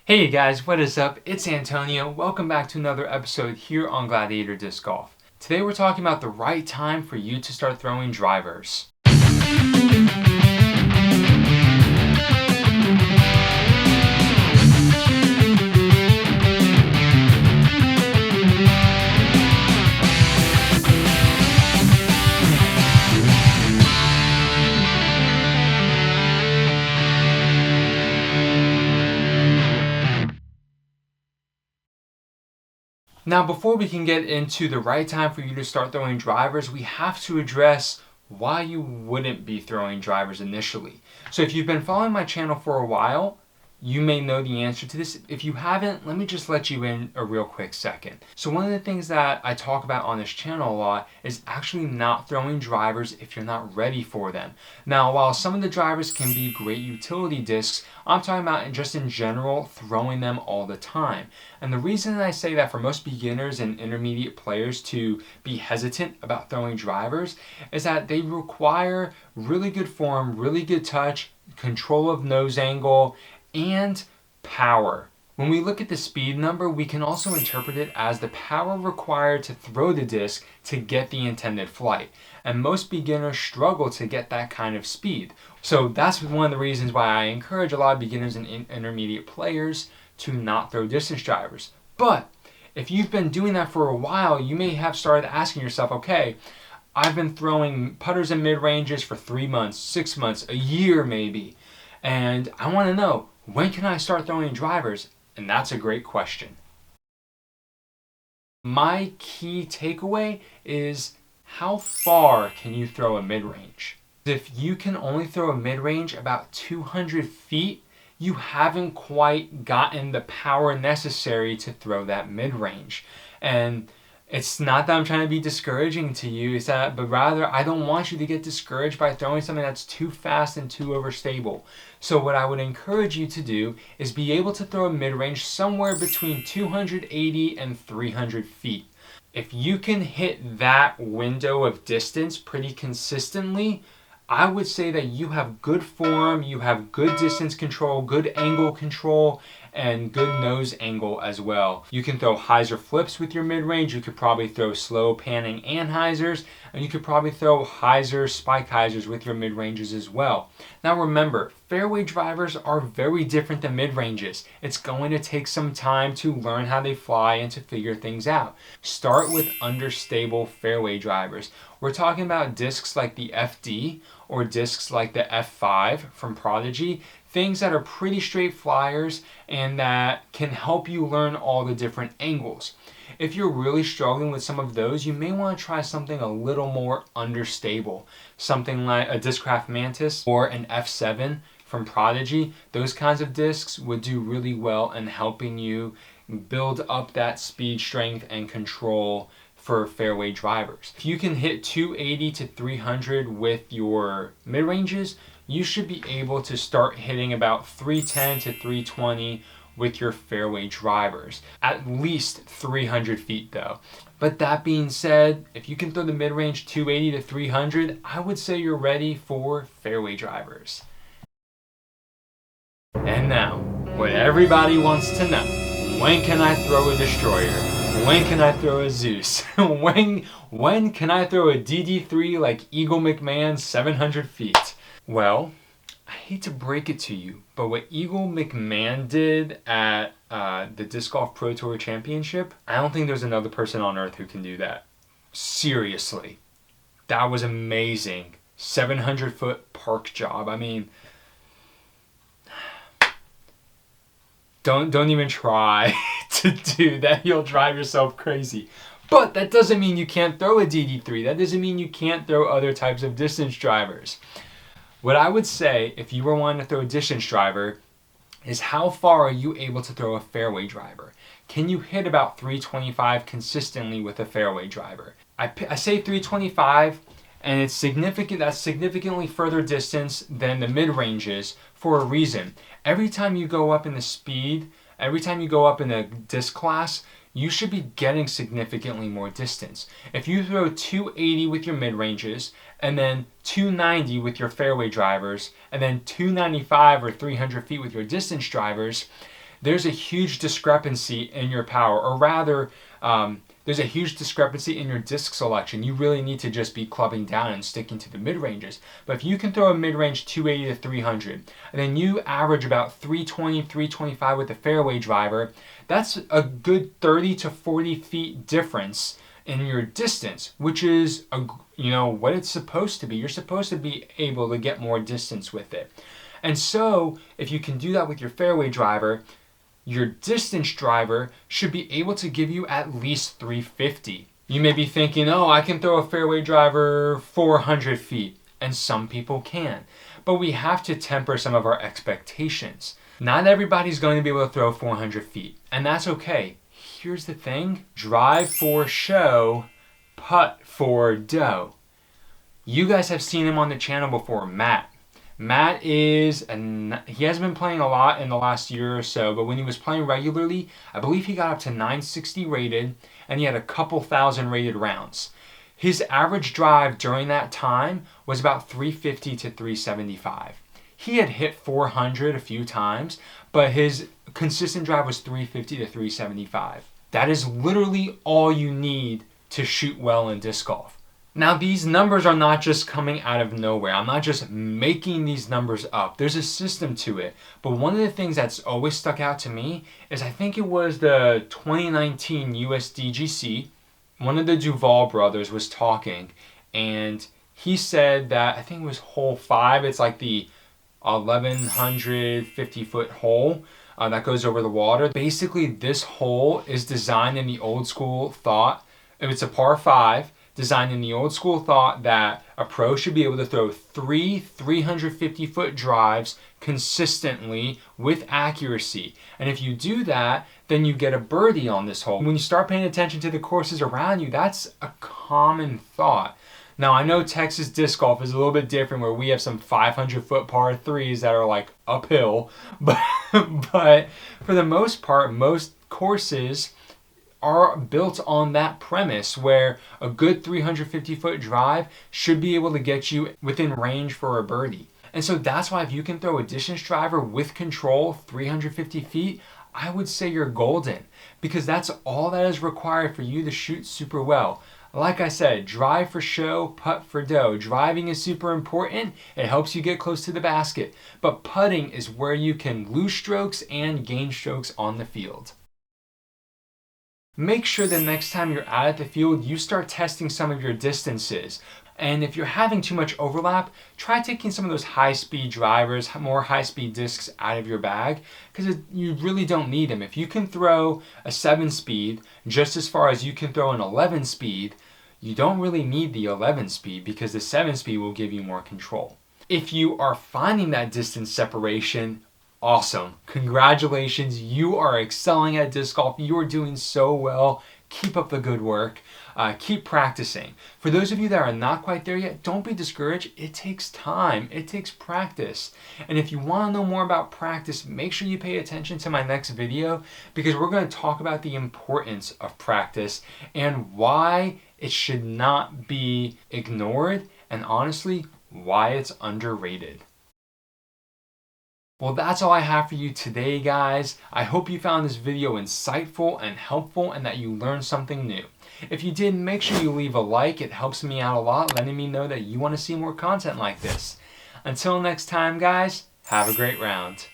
Hey guys, what is up? It's Antonio. Welcome back to another episode here on Gladiator Disc Golf. Today we're talking about the right time for you to start throwing drivers. Now, before we can get into the right time for you to start throwing drivers, we have to address why you wouldn't be throwing drivers initially. So if you've been following my channel for a while, you may know the answer to this. If you haven't, let me just let you in a real quick second. So one of the things that I talk about on this channel a lot is actually not throwing drivers if you're not ready for them. Now, while some of the drivers can be great utility discs, I'm talking about just in general throwing them all the time. And the reason I say that for most beginners and intermediate players to be hesitant about throwing drivers is that they require really good form, really good touch, control of nose angle, and power. When we look at the speed number, we can also interpret it as the power required to throw the disc to get the intended flight. And most beginners struggle to get that kind of speed. So that's one of the reasons why I encourage a lot of beginners and intermediate players to not throw distance drivers. But if you've been doing that for a while, you may have started asking yourself, okay, I've been throwing putters and mid-ranges for 3 months, 6 months, a year maybe. And I want to know, when can I start throwing drivers? And that's a great question. My key takeaway is how far can you throw a mid-range? If you can only throw a mid-range about 200 feet, you haven't quite gotten the power necessary to throw that mid-range. And it's not that I'm trying to be discouraging to you, but rather I don't want you to get discouraged by throwing something that's too fast and too overstable. So what I would encourage you to do is be able to throw a mid-range somewhere between 280 and 300 feet. If you can hit that window of distance pretty consistently, I would say that you have good form, you have good distance control, good angle control, and good nose angle as well. You can throw hyzer flips with your mid-range. You could probably throw slow panning anhyzers, and you could probably throw hyzers, spike hyzers with your mid-ranges as well. Now remember, fairway drivers are very different than mid-ranges. It's going to take some time to learn how they fly and to figure things out. Start with understable fairway drivers. We're talking about discs like the FD or discs like the F5 from Prodigy, things that are pretty straight flyers and that can help you learn all the different angles. If you're really struggling with some of those, you may want to try something a little more understable. Something like a Discraft Mantis or an F7 from Prodigy. Those kinds of discs would do really well in helping you build up that speed, strength, and control for fairway drivers. If you can hit 280 to 300 with your mid-ranges, you should be able to start hitting about 310 to 320 with your fairway drivers. At least 300 feet though. But that being said, if you can throw the mid-range 280 to 300, I would say you're ready for fairway drivers. And now, what everybody wants to know, when can I throw a destroyer? When can I throw a Zeus? when can I throw a DD3 like Eagle McMahon 700 feet? Well, I hate to break it to you, but what Eagle McMahon did at the Disc Golf Pro Tour Championship, I don't think there's another person on earth who can do that. Seriously. That was amazing. 700-foot park job. I mean, don't even try to do that. You'll drive yourself crazy. But that doesn't mean you can't throw a DD3. That doesn't mean you can't throw other types of distance drivers. What I would say, if you were wanting to throw a distance driver, is how far are you able to throw a fairway driver? Can you hit about 325 consistently with a fairway driver? I say 325, and it's significant. That's significantly further distance than the mid-ranges for a reason. Every time you go up in the speed, every time you go up in the disc class, you should be getting significantly more distance. If you throw 280 with your mid-ranges, and then 290 with your fairway drivers, and then 295 or 300 feet with your distance drivers, there's a huge discrepancy in your power, or rather, there's a huge discrepancy in your disc selection. You really need to just be clubbing down and sticking to the mid-ranges. But if you can throw a mid-range 280 to 300, and then you average about 320, 325 with the fairway driver, that's a good 30 to 40 feet difference in your distance, which is what it's supposed to be. You're supposed to be able to get more distance with it. And so if you can do that with your fairway driver, your distance driver should be able to give you at least 350. You may be thinking, oh, I can throw a fairway driver 400 feet, and some people can. But we have to temper some of our expectations. Not everybody's going to be able to throw 400 feet, and that's okay. Here's the thing: drive for show, putt for dough. You guys have seen him on the channel before, Matt. Matt he hasn't been playing a lot in the last year or so, but when he was playing regularly, I believe he got up to 960 rated, and he had a couple thousand rated rounds. His average drive during that time was about 350 to 375. He had hit 400 a few times, but his consistent drive was 350 to 375. That is literally all you need to shoot well in disc golf. Now, these numbers are not just coming out of nowhere. I'm not just making these numbers up. There's a system to it. But one of the things that's always stuck out to me is, I think it was the 2019 USDGC. One of the Duval brothers was talking, and he said that, I think it was hole 5. It's like the 1,150-foot hole that goes over the water. Basically, this hole is designed in the old school thought. It's a par 5. Designed in the old school thought that a pro should be able to throw 3 350-foot drives consistently with accuracy. And if you do that, then you get a birdie on this hole. When you start paying attention to the courses around you, that's a common thought. Now, I know Texas disc golf is a little bit different, where we have some 500-foot par 3s that are like uphill, but for the most part, most courses are built on that premise, where a good 350-foot drive should be able to get you within range for a birdie. And so that's why if you can throw a distance driver with control 350 feet, I would say you're golden, because that's all that is required for you to shoot super well. Like I said, drive for show, putt for dough. Driving is super important. It helps you get close to the basket. But putting is where you can lose strokes and gain strokes on the field. Make sure the next time you're out at the field, you start testing some of your distances. And if you're having too much overlap, try taking some of those high-speed drivers, more high-speed discs out of your bag, because you really don't need them. If you can throw a 7-speed just as far as you can throw an 11-speed, you don't really need the 11-speed, because the 7-speed will give you more control. If you are finding that distance separation, awesome. Congratulations. You are excelling at disc golf. You are doing so well. Keep up the good work. Keep practicing. For those of you that are not quite there yet, don't be discouraged. It takes time. It takes practice. And if you want to know more about practice, make sure you pay attention to my next video, because we're going to talk about the importance of practice and why it should not be ignored, and honestly, why it's underrated. Well, that's all I have for you today, guys. I hope you found this video insightful and helpful, and that you learned something new. If you did, make sure you leave a like. It helps me out a lot, letting me know that you want to see more content like this. Until next time, guys, have a great round.